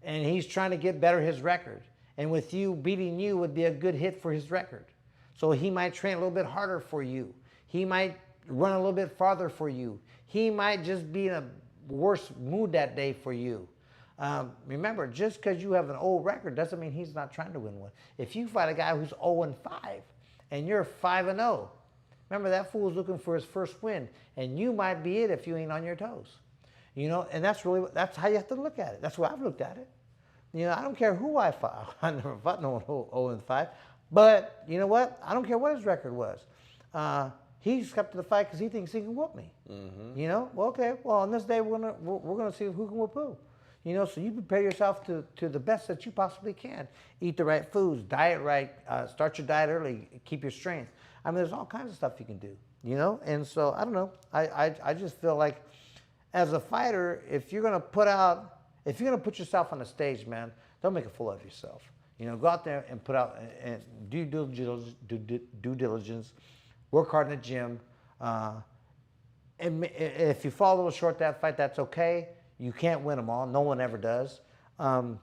and he's trying to get better his record. And with you, beating you would be a good hit for his record. So he might train a little bit harder for you. He might run a little bit farther for you. He might just be in a worse mood that day for you. Remember, just because you have an old record doesn't mean he's not trying to win one. If you fight a guy who's 0-5 and you're 5-0, remember, that fool's looking for his first win, and you might be it if you ain't on your toes. You know, and that's how you have to look at it. That's why I've looked at it. You know, I don't care who I fought. I never fought no one 0-5. But you know what? I don't care what his record was. He's kept to the fight because he thinks he can whoop me. You know, well, okay. Well, on this day we're gonna see who can whoop who. You know, so you prepare yourself to the best that you possibly can. Eat the right foods, diet right, start your diet early, keep your strength. I mean, there's all kinds of stuff you can do. You know, and so I don't know. I just feel like, as a fighter, if you're gonna put yourself on the stage, man, don't make a fool of yourself. You know, go out there and put out and do due diligence, work hard in the gym. And if you fall a little short that fight, that's okay. You can't win them all. No one ever does. You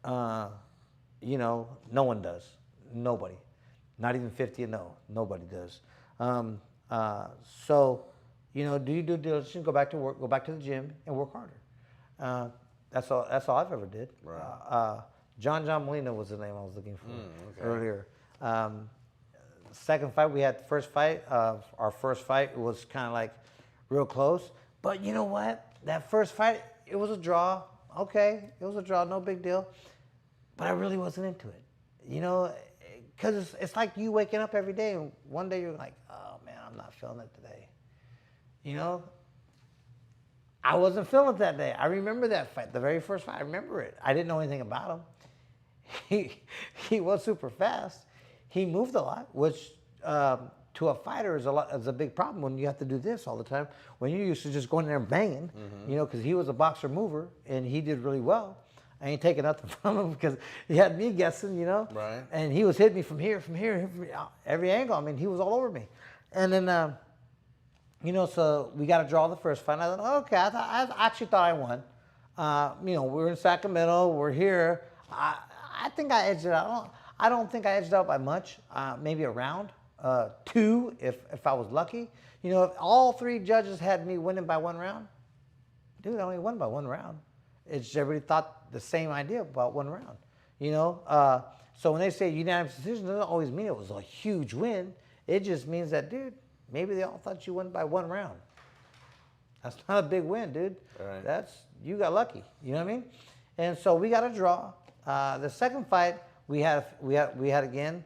know, no one does. Nobody. Not even 50-0. Nobody does. So, you know, do you due diligence? Go back to work. Go back to the gym and work harder. That's all I've ever did. Right. John Molina was the name I was looking for earlier. Second fight, we had the first fight. Our first fight was kind of like real close. But you know what? That first fight, it was a draw. Okay, it was a draw, no big deal. But I really wasn't into it. You know, because it's like you waking up every day and one day you're like, oh man, I'm not feeling it today. You know, I wasn't feeling it that day. I remember that fight, the very first fight. I remember it. I didn't know anything about him. He was super fast. He moved a lot, which to a fighter is a big problem when you have to do this all the time. When you're used to just going there and banging, you know, because he was a boxer mover and he did really well. I ain't taking nothing from him because he had me guessing, you know. Right. And he was hitting me from here, every angle. I mean, he was all over me. And then, you know, so we got to draw the first fight. And I thought, okay, I actually thought I won. You know, we're in Sacramento. We're here. I think I edged it out. I don't think I edged it out by much. Maybe a round, 2 if I was lucky. You know, if all 3 judges had me winning by 1 round, dude, I only won by 1 round. It's just everybody thought the same idea about 1 round. You know, so when they say unanimous decision, it doesn't always mean it was a huge win. It just means that, dude, maybe they all thought you won by 1 round. That's not a big win, dude. Right. You got lucky. You know what I mean? And so we got a draw. The second fight we had again,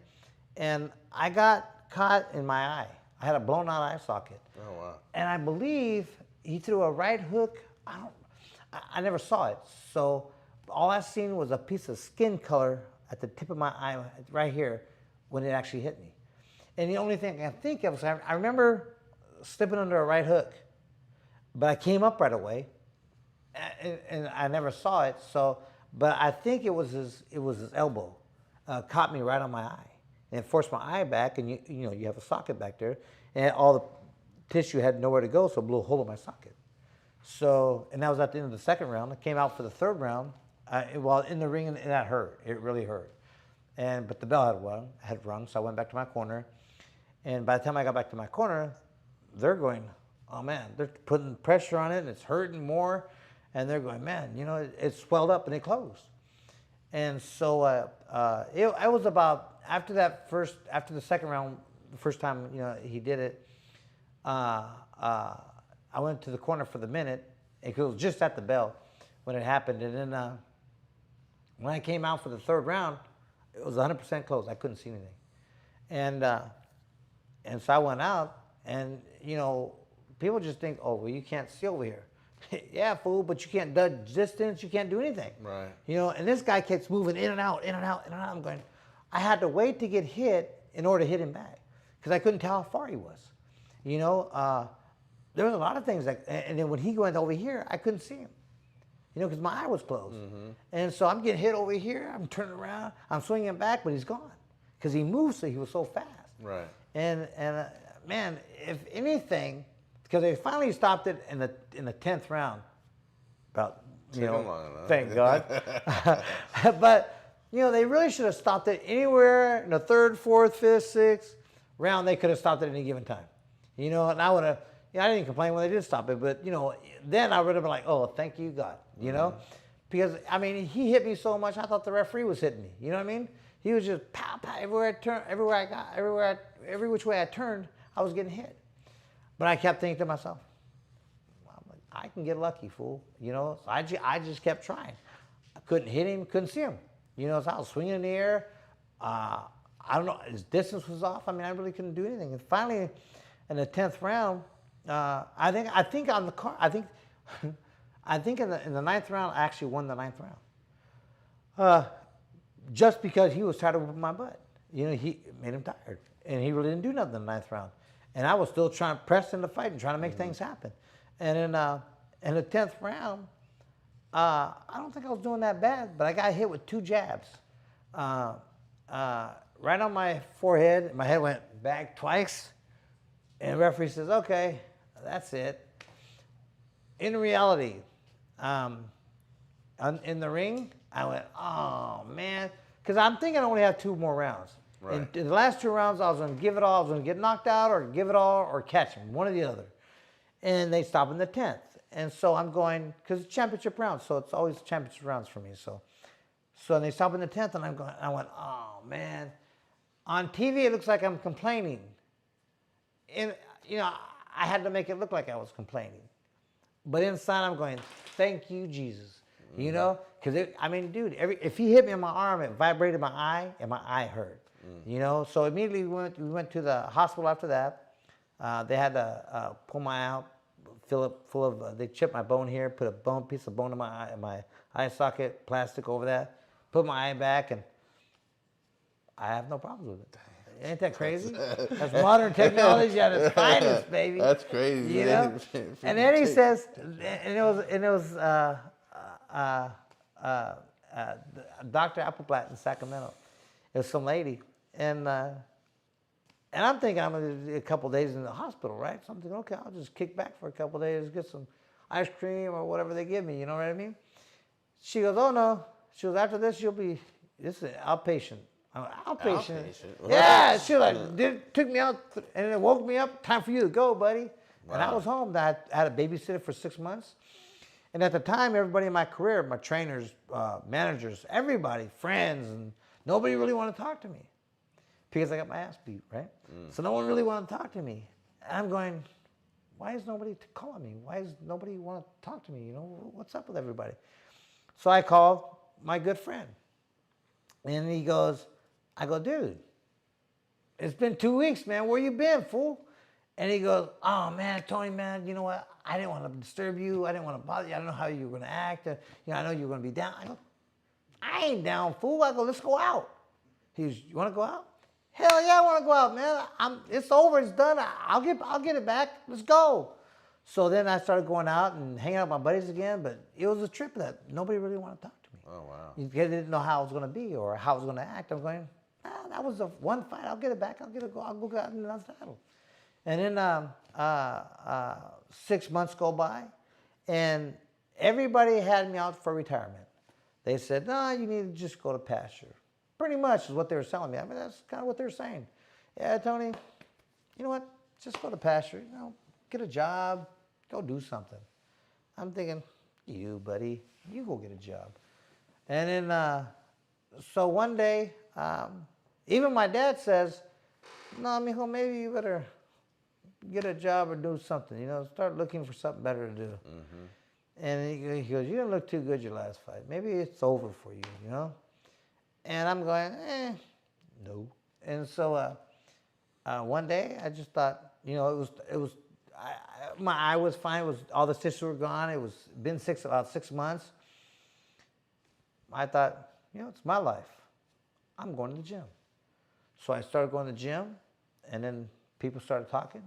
and I got caught in my eye. I had a blown out eye socket. Oh wow! And I believe he threw a right hook. I never saw it. So all I seen was a piece of skin color at the tip of my eye right here when it actually hit me. And the only thing I can think of is I remember slipping under a right hook, but I came up right away, and I never saw it. So But I think it was his elbow caught me right on my eye and forced my eye back. And you have a socket back there, and all the tissue had nowhere to go, so it blew a hole in my socket. So, and that was at the end of the second round. I came out for the third round. While in the ring, and that hurt. It really hurt. But the bell had rung, so I went back to my corner. And by the time I got back to my corner, they're going, oh man, they're putting pressure on it, and it's hurting more. And they're going, man, it swelled up and it closed. And so it was about after the second round, the first time he did it. I went to the corner for the minute. It was just at the bell when it happened, and then when I came out for the third round, it was 100% closed. I couldn't see anything, and so I went out, and people just think, oh well, you can't see over here. Yeah, fool, but you can't judge distance. You can't do anything. Right. And this guy keeps moving in and out, in and out, in and out. I'm going, I had to wait to get hit in order to hit him back because I couldn't tell how far he was. There was a lot of things and then when he went over here, I couldn't see him, because my eye was closed. Mm-hmm. And so I'm getting hit over here. I'm turning around. I'm swinging back, but he's gone because he moved. So he was so fast. Right. And man, if anything, because they finally stopped it in the 10th round. About thank God. But they really should have stopped it anywhere in the 3rd, 4th, 5th, 6th round. They could have stopped it at any given time. And I would have. I didn't complain when they did stop it, but then I would have been like, oh, thank you, God. Because he hit me so much, I thought the referee was hitting me. You know what I mean? He was just pow pow everywhere I turned, every which way I turned, I was getting hit. But I kept thinking to myself, I can get lucky, fool. So I just kept trying. I couldn't hit him, couldn't see him. So I was swinging in the air. I don't know, his distance was off. I really couldn't do anything. And finally, in the 10th round, I think on the car. I think in the 9th round, I actually won the 9th round. Just because he was tired of whipping my butt. He made him tired, and he really didn't do nothing in the 9th round. And I was still trying to press in the fight and trying to make things happen. And in the 10th round, I don't think I was doing that bad, but I got hit with 2 jabs, right on my forehead. My head went back twice, and the referee says, "Okay, that's it." In reality, in the ring, I went, "Oh man," because I'm thinking I only have 2 more rounds. Right. In the last 2 rounds, I was going to give it all. I was going to get knocked out or give it all or catch him, one or the other. And they stop in the 10th. And so I'm going, because it's championship rounds, so it's always championship rounds for me. So they stop in the 10th, and I went, oh, man. On TV, it looks like I'm complaining. And, I had to make it look like I was complaining. But inside, I'm going, thank you, Jesus. Mm-hmm. Because, dude, if he hit me in my arm, it vibrated my eye, and my eye hurt. So immediately we went to the hospital after that. They had to pull my eye out, fill it full of. They chipped my bone here, put a piece of bone in my eye socket, plastic over that, put my eye back, and I have no problems with it. Ain't that crazy? That's modern technology at its finest, baby. That's crazy. And then he says, and it was Dr. Appleblatt in Sacramento. It was some lady. And I'm thinking I'm going to do a couple days in the hospital, right? So I'm thinking, okay, I'll just kick back for a couple days, get some ice cream or whatever they give me, you know what I mean? She goes, oh, no. She goes, after this, this is an outpatient. I'm like, outpatient? Yeah. She took me out and it woke me up. Time for you to go, buddy. Wow. And I was home. I had a babysitter for 6 months. And at the time, everybody in my career, my trainers, managers, everybody, friends, and nobody really wanted to talk to me. Because I got my ass beat, right? So no one really wanted to talk to me. And I'm going, why is nobody calling me? Why does nobody want to talk to me? What's up with everybody? So I called my good friend. And he goes, I go, dude, it's been 2 weeks, man. Where you been, fool? And he goes, oh, man, Tony, man, you know what? I didn't want to disturb you. I didn't want to bother you. I don't know how you were going to act. I know you were going to be down. I go, I ain't down, fool. I go, let's go out. He goes, you want to go out? Hell yeah, I want to go out, man. It's over. It's done. I'll get it back. Let's go. So then I started going out and hanging out with my buddies again. But it was a trip that nobody really wanted to talk to me. Oh, wow. They didn't know how it was going to be or how it was going to act. I'm going, that was the one fight. I'll get it back. I'll go get another title. And then 6 months go by, and everybody had me out for retirement. They said, no, you need to just go to pasture. Pretty much is what they were telling me. I mean, that's kind of what they were saying. Yeah, Tony, you know what? Just go to pasture. You know, get a job. Go do something. I'm thinking, you, buddy, you go get a job. And then, so one day, even my dad says, no, mijo, maybe you better get a job or do something. You know, start looking for something better to do. Mm-hmm. And he goes, you didn't look too good your last fight. Maybe it's over for you, you know? And I'm going, no. And so one day I just thought, you know, my eye was fine. It was all the stitches were gone. It was been about 6 months. I thought, you know, it's my life. I'm going to the gym. So I started going to the gym, and then people started talking.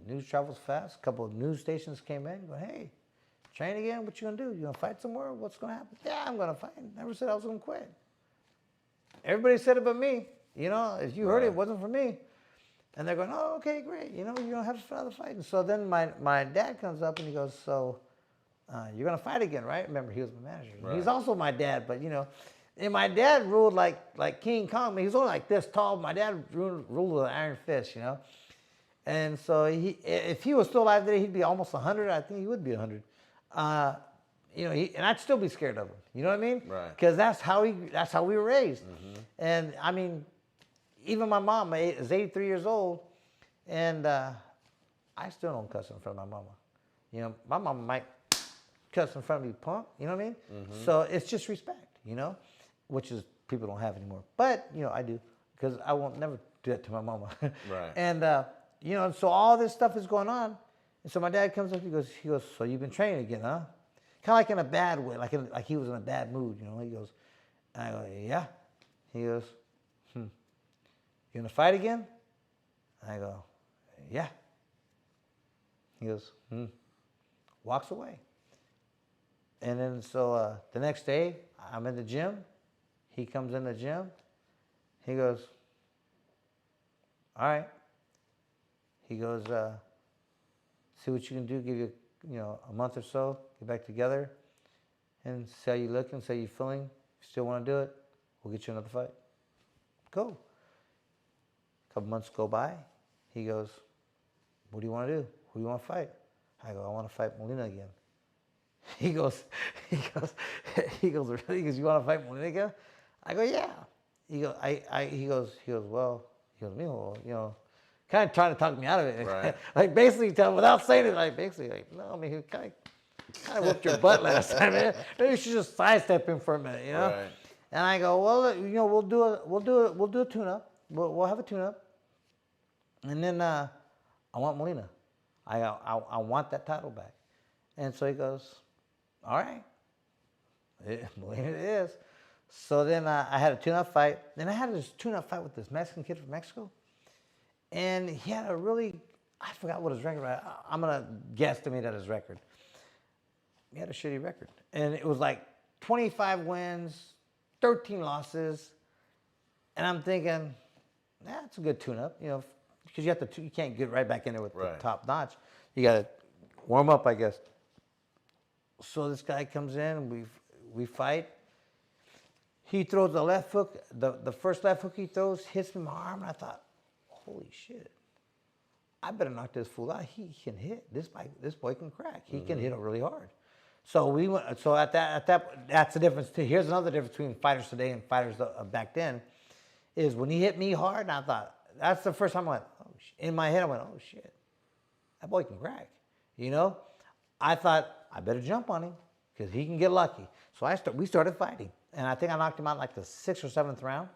News travels fast. A couple of news stations came in, going, hey, train again? What you going to do? You going to fight somewhere? What's going to happen? Yeah, I'm going to fight. Never said I was going to quit. Everybody said it but me. You know, if you heard it, it wasn't for me. And they're going, oh, okay, great. You know, you don't have to another fight. And so then my dad comes up and he goes, so you're going to fight again, right? Remember, he was my manager. Right. He's also my dad, but, you know, and my dad ruled like King Kong. He was only like this tall. My dad ruled with an iron fist, you know. And so if he was still alive today, he'd be almost 100. I think he would be 100. You know, and I'd still be scared of him. You know what I mean? Right. Because that's how we were raised. Mm-hmm. And I mean, even my mom is 83 years old, and I still don't cuss in front of my mama. You know, my mama might cuss in front of me, punk. You know what I mean? Mm-hmm. So it's just respect, you know, which is people don't have anymore. But you know, I do, because I won't never do that to my mama. Right. And you know, so all this stuff is going on, and so my dad comes up. He goes, so you've been training again, huh? Kind of like in a bad way, like he was in a bad mood, you know. He goes, and I go, yeah. He goes, you gonna fight again? I go, yeah. He goes, walks away. And then so the next day, I'm in the gym. He comes in the gym. He goes, all right. He goes, see what you can do. Give you, you know, a month or so. Get back together, and see how you looking. See how you feeling. If you still want to do it, we'll get you another fight. Go. A couple months go by. He goes, what do you want to do? Who do you want to fight? I go, I want to fight Molina again. He goes, really? He goes, you want to fight Molina again? I go, yeah. He goes, well, mijo, you know, kind of trying to talk me out of it. Right. Like basically without saying it, like basically like, no, I mean, he kind of whooped your butt last time, man. Maybe you should just sidestep him for a minute, you know? Right. And I go, well, you know, we'll do a tune-up. We'll have a tune-up. And then I want Molina. I want that title back. And so he goes, all right. Molina it is. So then I had a tune-up fight. Then I had this tune-up fight with this Mexican kid from Mexico. And he had I forgot what his record was. I'm going to guesstimate at his record. He had a shitty record. And it was like 25 wins, 13 losses. And I'm thinking, that's a good tune-up, you know, because you can't get right back in there with the top notch. You got to warm up, I guess. So this guy comes in, and we fight. He throws the left hook. The first left hook he throws hits me in my arm, and I thought, holy shit, I better knock this fool out. He can hit. This boy can crack. He can hit it really hard. So we went. So that's the difference too. Here's another difference between fighters today and fighters back then, is when he hit me hard, and I thought, that's the first time I went, oh shit. In my head I went, oh shit, that boy can crack. You know, I thought I better jump on him because he can get lucky. So we started fighting, and I think I knocked him out in like the 6th or 7th round.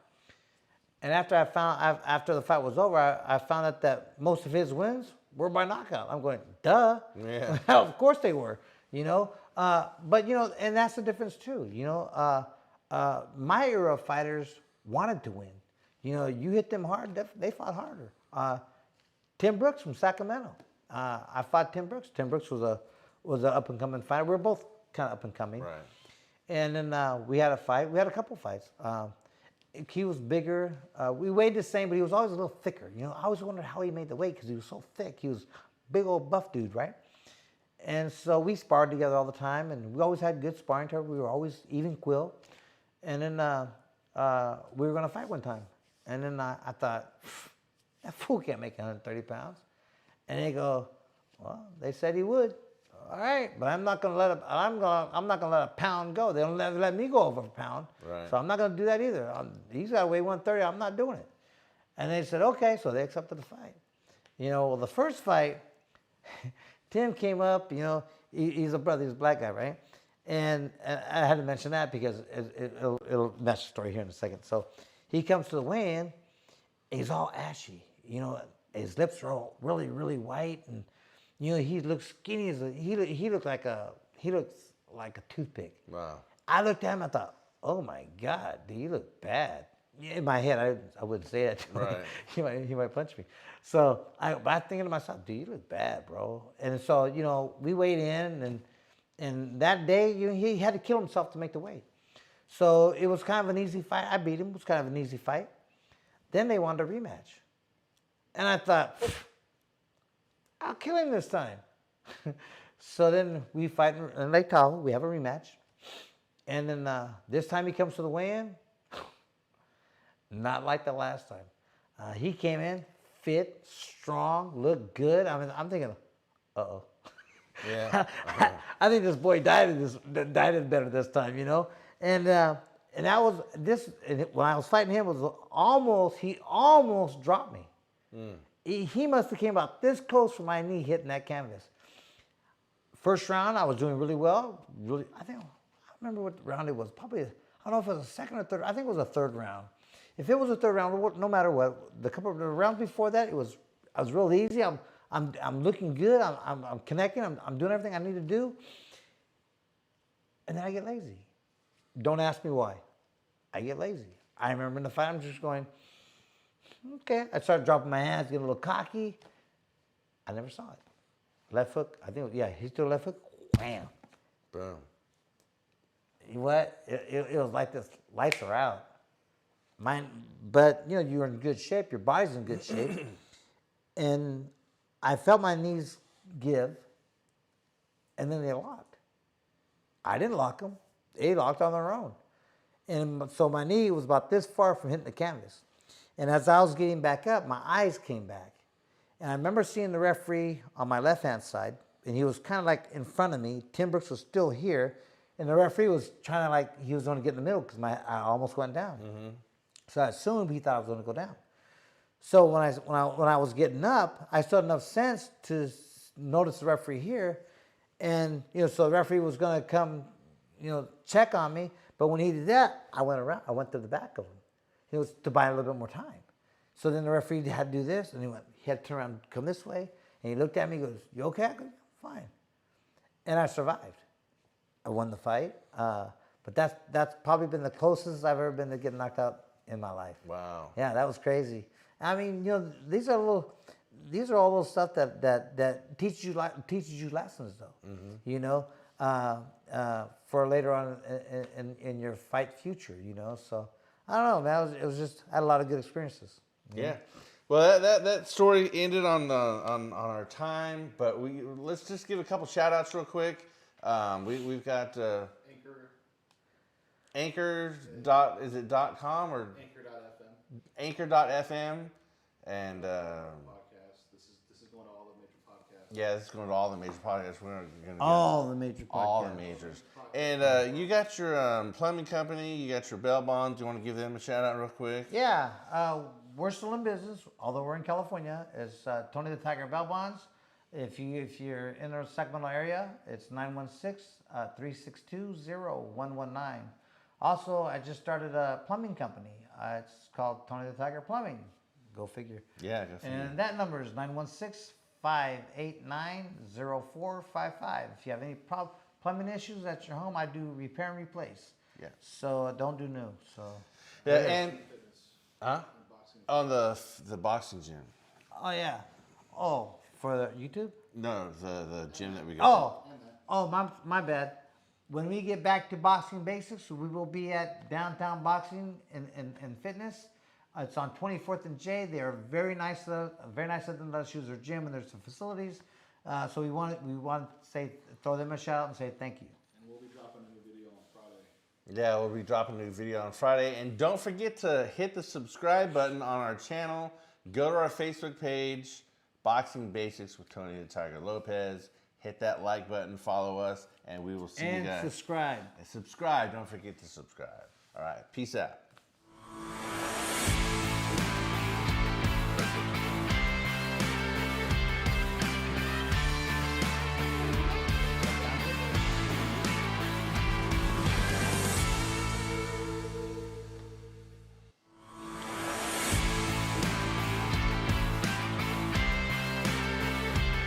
And after the fight was over, I found out that most of his wins were by knockout. I'm going, duh. Yeah. Of course they were, you know. But, you know, and that's the difference too. You know, my era of fighters wanted to win. You know, you hit them hard, they fought harder. Tim Brooks from Sacramento. I fought Tim Brooks. Tim Brooks was an up-and-coming fighter. We were both kind of up-and-coming. Right. And then we had a fight. We had a couple fights. He was bigger. We weighed the same, but he was always a little thicker. You know, I always wondered how he made the weight because he was so thick. He was a big old buff dude, right? And so we sparred together all the time, and we always had good sparring together. We were always even quill. And then we were going to fight one time. And then I thought, that fool can't make 130 pounds. And they go, well, they said he would. All right, but I'm not gonna let I'm not gonna let a pound go. They don't let me go over a pound, Right. so I'm not gonna do that either. He's got to weigh 130. I'm not doing it. And they said okay, so they accepted the fight. You know, well, the first fight, Tim came up. You know, he's a brother. He's a black guy, right? And I had to mention that because it'll match the story here in a second. So he comes to the weigh-in. He's all ashy. You know, his lips are all really, really white, and you know he looks skinny as he looks like a toothpick. Wow. I looked at him. I thought, oh my God, dude, you look bad. In my head, I wouldn't say that to him. Right. he might punch me. So I thinking to myself, dude, you look bad, bro. And so you know we weighed in, and that day you know, he had to kill himself to make the weight. So it was kind of an easy fight. I beat him. It was kind of an easy fight. Then they wanted a rematch, and I thought, I'll kill him this time. So then we fight in Lake Tahoe. We have a rematch. And then this time he comes to the weigh-in. Not like the last time. He came in fit, strong, looked good. I mean, I'm thinking, uh-oh. Yeah. I think this boy died better this time, you know? And that was this, when I was fighting him, he almost dropped me. He must have came about this close from my knee hitting that canvas. First round, I was doing really well. I remember what round it was. Probably, I don't know if it was a second or third. I think it was a third round. If it was a third round, no matter what, the couple of the rounds before that, I was real easy. I'm looking good. I'm connecting. I'm doing everything I need to do. And then I get lazy. Don't ask me why. I get lazy. I remember in the fight, I'm just going, okay. I started dropping my hands, getting a little cocky. I never saw it. Left hook, I think, yeah, he threw a left hook, wham. Boom. You know what? It was like this, lights are out. But, you know, you're in good shape, your body's in good shape. And I felt my knees give, and then they locked. I didn't lock them. They locked on their own. And so my knee was about this far from hitting the canvas. And as I was getting back up, my eyes came back. And I remember seeing the referee on my left-hand side, and he was kind of like in front of me. Tim Brooks was still here, and the referee was trying to he was going to get in the middle because I almost went down. Mm-hmm. So I assumed he thought I was going to go down. So when I was getting up, I still had enough sense to notice the referee here, and you know, so the referee was going to come, you know, check on me. But when he did that, I went around. I went to the back of him. It was to buy a little bit more time. So then the referee had to do this, and he had to turn around, come this way, and he looked at me, he goes, "You okay?" I go, "Fine." And I survived. I won the fight, but that's probably been the closest I've ever been to getting knocked out in my life. Wow. Yeah, that was crazy. I mean, you know, these are all those stuff that teaches you lessons, though. Mm-hmm. You know, for later on in your fight future. You know, so I don't know, man. It was just I had a lot of good experiences. Yeah. Well, that story ended on our time, but let's just give a couple shout outs real quick. We've got Anchor is it .com or Anchor.fm and podcast. This is going to all the major podcasts. yeah, this is going to all the major podcasts. We're going to All the major podcasts. all the majors. And you got your plumbing company, you got your Bell Bonds. You want to give them a shout out real quick? Yeah, we're still in business, although we're in California. It's Tony the Tiger Bell Bonds. If you're in the Sacramento area, it's 916-362-0119. Also, I just started a plumbing company. It's called Tony the Tiger Plumbing. Go figure. Yeah, go figure. And that number is 916-589-0455. If you have any plumbing issues at your home, I do repair and replace. Yeah. So don't do new. So. Yeah, and on the boxing gym. Oh yeah. Oh, for the YouTube? No, the gym that we go Oh, my bad. when we get back to Boxing Basics, we will be at Downtown Boxing and Fitness. It's on 24th and J. They are very nice of them to let us use their gym and there's some facilities. So we want to say, throw them a shout out and say thank you. And we'll be dropping a new video on Friday. Yeah, we'll be dropping a new video on Friday. And don't forget to hit the subscribe button on our channel. Go to our Facebook page, Boxing Basics with Tony the Tiger Lopez. Hit that like button, follow us, and we will see you guys. And subscribe. And subscribe. Don't forget to subscribe. All right. Peace out.